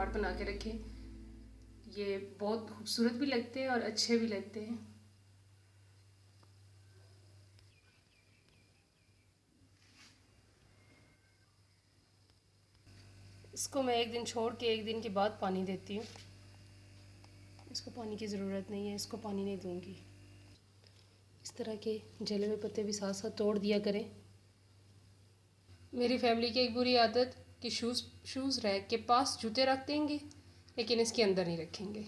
Pot बना के रखें। ये बहुत खूबसूरत भी लगते हैं और अच्छे भी लगते हैं। इसको मैं एक दिन छोड़ के एक दिन के बाद पानी देती हूँ। इसको पानी की ज़रूरत नहीं है, इसको पानी नहीं दूँगी। इस तरह के जले हुए पत्ते भी साथ साथ तोड़ दिया करें। मेरी फैमिली की एक बुरी आदत कि शूज़ रैक के पास जूते रख देंगे लेकिन इसके अंदर नहीं रखेंगे।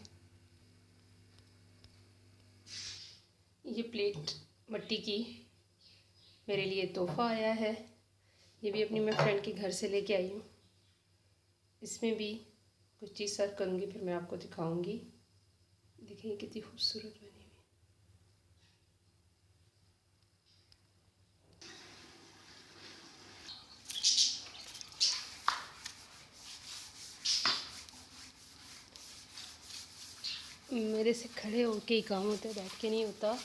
ये प्लेट मिट्टी की मेरे लिए तोहफ़ा आया है। ये भी अपनी मैं फ्रेंड के घर से लेके आई हूँ। इसमें भी कुछ चीज़ सर्व करूँगी, फिर मैं आपको दिखाऊँगी। देखिए कितनी खूबसूरत बनी हुई। मेरे से खड़े होके ही काम होता है, बैठ के नहीं होता।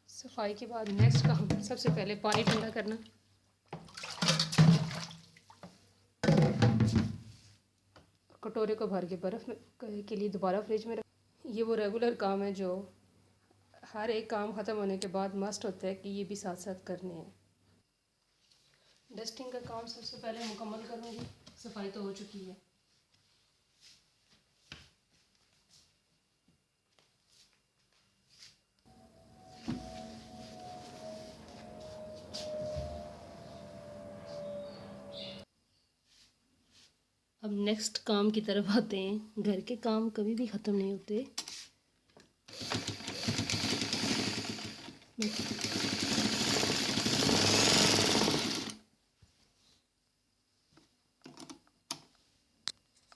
सफाई के बाद नेक्स्ट काम सबसे पहले पानी ठंडा करना। कटोरे को भर के बर्फ़ के लिए दोबारा फ्रिज में रख। ये वो रेगुलर काम है जो हर एक काम ख़त्म होने के बाद मस्ट होता है कि ये भी साथ साथ करने हैं। डस्टिंग का काम सबसे पहले मुकम्मल करूँगी। सफाई तो हो चुकी है। अब नेक्स्ट काम की तरफ आते हैं। घर के काम कभी भी ख़त्म नहीं होते।